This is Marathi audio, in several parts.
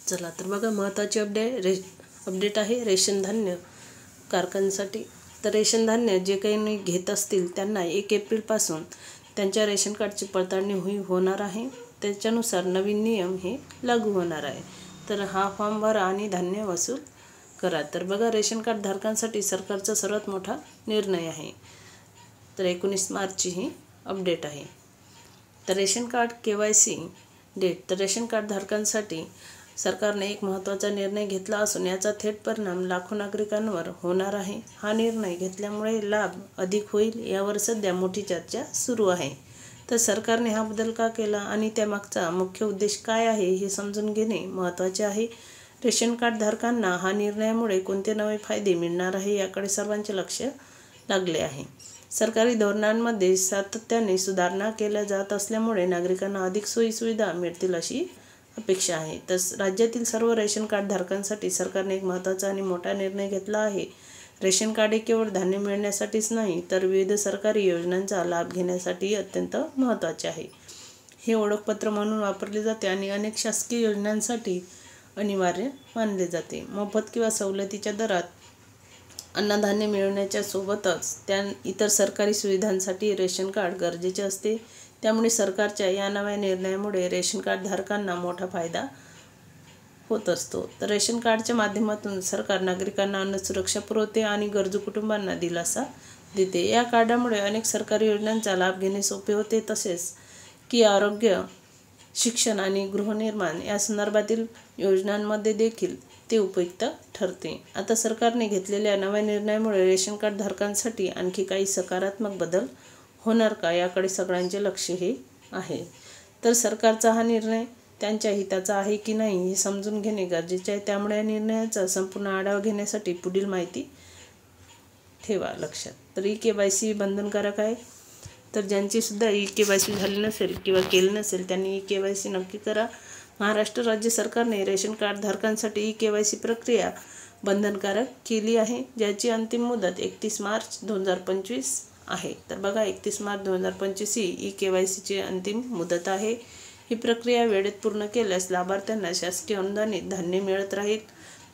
चला तर बघा महत्त्वाची अपडेट आहे रेशन धान्य कारखान्यांसाठी। तर रेशन धान्य जे काही घेत असतील त्यांना 1 एप्रिलपासून त्यांच्या रेशन कार्डची पडताळणी होणार आहे। त्याच्यानुसार नवीन नियम हे लागू होणार आहे। तर हा फॉर्म भरा आणि धान्य वसूल करा। तर बघा रेशन कार्ड धारकांसाठी सरकारचा सर्वात मोठा निर्णय आहे। तर 19 मार्चची ही अपडेट आहे। तर रेशन कार्ड KYC डेट। तर रेशन कार्ड धारकांसाठी सरकारने एक महत्त्वाचा निर्णय घेतला असून याचा थेट परिणाम लाखो नागरिकांवर होणार आहे। हा निर्णय घेतल्यामुळे लाभ अधिक होईल यावर सध्या मोठी चर्चा सुरू आहे। तर सरकारने हा बदल का केला आणि त्यामागचा मुख्य उद्देश काय आहे हे समजून घेणे महत्त्वाचे आहे। रेशन कार्ड धारकांना हा निर्णयामुळे कोणते नवे फायदे मिळणार आहे याकडे सर्वांचे लक्ष लागले आहे। सरकारी धोरणांमध्ये सातत्याने सुधारणा केल्या जात असल्यामुळे नागरिकांना अधिक सोयी सुविधा मिळतील अशी अपेक्षा आहे। तर राज्यातील सर्व रेशन कार्ड धारकांसाठी सरकारने एक महत्त्वाचा आणि मोठा निर्णय घेतला आहे। रेशन कार्ड हे केवळ धान्य मिळण्यासाठीच नाही तर विविध सरकारी योजनांचा लाभ घेण्यासाठी अत्यंत महत्त्वाचे आहे। हे ओळखपत्र म्हणून वापरले जाते आणि अनेक शासकीय योजनांसाठी अनिवार्य मानले जाते। मोफत किंवा सवलतीच्या दरात अन्नधान्य मिळवण्याच्या सोबतच इतर सरकारी सुविधांसाठी रेशन कार्ड गरजेचे असते। त्यामुळे सरकारच्या या नव्या निर्णयामुळे रेशन कार्ड धारकांना मोठा फायदा होत असतो। तर रेशन कार्डच्या माध्यमातून सरकार नागरिकांना अन्न सुरक्षा पुरवते आणि गरजू कुटुंबांना दिलासा देते। या कार्डामुळे अनेक सरकारी योजनांचा लाभ घेणे सोपे होते, तसेच की आरोग्य, शिक्षण आणि गृहनिर्माण या संदर्भातील योजनांमध्ये देखील ते उपयुक्त ठरते। आता सरकारने घेतलेल्या नव्या निर्णयामुळे रेशन कार्ड धारकांसाठी आणखी काही सकारात्मक बदल होणार का याकडे सगळ्यांचे लक्ष हे आहे। तर सरकारचा हा निर्णय त्यांच्या हिताचा आहे की नाही हे समजून घेणे गरजेचे आहे। त्यामुळे या निर्णयाचा संपूर्ण आढावा घेण्यासाठी पुढील माहिती ठेवा लक्षात। तर KYC बंधनकारक आहे। तर ज्यांची सुद्धा KYC झाली नसेल किंवा केली नसेल त्यांनी KYC नक्की करा। महाराष्ट्र राज्य सरकारने रेशन कार्ड धारकांसाठी KYC प्रक्रिया बंधनकारक केली आहे, ज्याची अंतिम मुदत 31 मार्च 2025 आहे। तर बघा 31 मार्च 2025 ही KYC ची अंतिम मुदत आहे। ही प्रक्रिया वेळेत पूर्ण केल्यास लाभार्थ्यांना शासकीय अनुदानित धान्य मिळत राहील,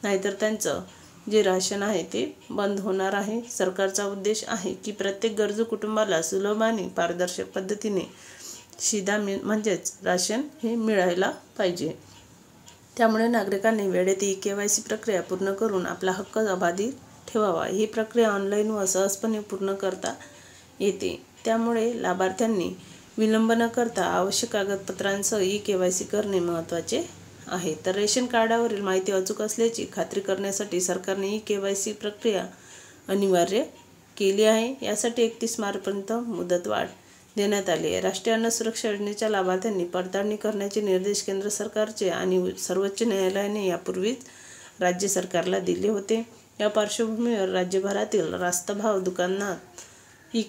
नाहीतर त्यांचं जे राशन आहे ते बंद होणार आहे। सरकारचा उद्देश आहे की प्रत्येक गरजू कुटुंबाला सुलभ आणि पारदर्शक पद्धतीने शिधा म्हणजेच राशन हे मिळायला पाहिजे। त्यामुळे नागरिकांनी वेळेत ही KYC प्रक्रिया पूर्ण करून आपला हक्क अबाधित ठेवावा। ही प्रक्रिया ऑनलाईन व सहजपणे पूर्ण करता येते, त्यामुळे लाभार्थ्यांनी विलंब न करता आवश्यक कागदपत्रांसह KYC करणे महत्त्वाचे आहे। तर रेशन कार्डावरील माहिती अचूक असल्याची खात्री करण्यासाठी सरकारने KYC प्रक्रिया अनिवार्य केली आहे। यासाठी 31 मार्चपर्यंत मुदतवाढ देण्यात आली आहे। राष्ट्रीय अन्न सुरक्षा योजनेच्या लाभार्थ्यांनी पडताळणी करण्याचे निर्देश केंद्र सरकारचे आणि सर्वोच्च न्यायालयाने यापूर्वीच राज्य सरकारला दिले होते। या पार्श्वभूमीवर राज्यभरातील रास्तभाव दुकानात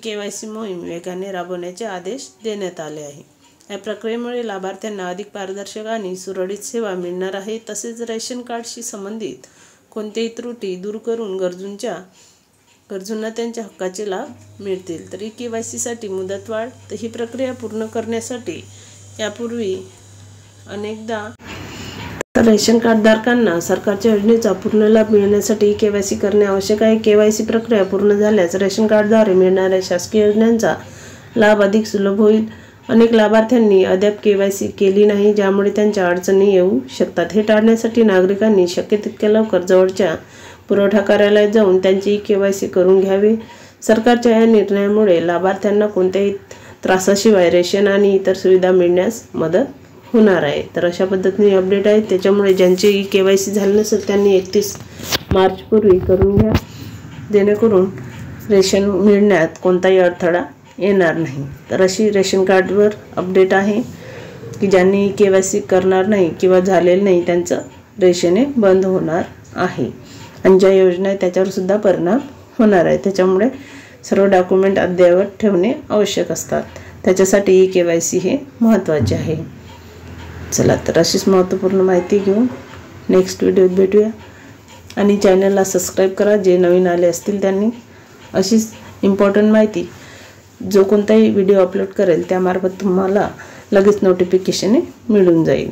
KYC मोहीम वेगाने राबवण्याचे आदेश देण्यात आले आहे। या प्रक्रियेमुळे लाभार्थ्यांना अधिक पारदर्शक आणि सुरळीत सेवा मिळणार आहे, तसेच रेशन कार्डशी संबंधित कोणत्याही त्रुटी दूर करून गरजूंना त्यांच्या हक्काचे लाभ मिळतील। तर KYC साठी मुदतवाढ। तर ही प्रक्रिया पूर्ण करण्यासाठी यापूर्वी अनेकदा रेशन कार्ड धारकांना सरकारच्या योजनेचा पूर्ण लाभ मिळण्यासाठी KYC करणे आवश्यक आहे। KYC प्रक्रिया पूर्ण झाल्यास रेशन कार्डद्वारे मिळणाऱ्या शासकीय योजनांचा लाभ अधिक सुलभ होईल। अनेक लाभार्थ्यांनी अद्याप KYC केली नाही, ज्यामुळे त्यांच्या अडचणी येऊ शकतात। हे टाळण्यासाठी नागरिकांनी शक्य तितक्या लवकर जवळच्या पुरवठा कार्यालयात जाऊन त्यांची KYC करून घ्यावे। सरकारच्या या निर्णयामुळे लाभार्थ्यांना कोणत्याही त्रासाशिवाय रेशन आणि इतर सुविधा मिळण्यास मदत होणार आहे। तर अशा पद्धतीने अपडेट आहे। त्याच्यामुळे ज्यांचे KYC झाले नसेल त्यांनी 31 मार्च पूर्वी करून घ्या, जेणेकरून रेशन मिळण्यात कोणताही अडथळा येणार नाही। तर अशी रेशन कार्डवर अपडेट आहे की ज्यांनी KYC करणार नाही किंवा झालेलं नाही त्यांचं रेशन बंद होणार आहे आणि ज्या योजना आहे त्याच्यावर सुद्धा परिणाम होणार आहे। त्याच्यामुळे सर्व डॉक्युमेंट अद्ययावत ठेवणे आवश्यक असतात, त्याच्यासाठी KYC हे महत्त्वाचे आहे। चला तर अशीच महत्त्वपूर्ण माहिती घेऊन नेक्स्ट व्हिडिओत भेटूया आणि चॅनलला सबस्क्राईब करा जे नवीन आले असतील त्यांनी। अशीच इम्पॉर्टंट माहिती जो कोणताही व्हिडिओ अपलोड करेल त्यामार्फत तुम्हाला लगेच नोटिफिकेशन मिळून जाईल।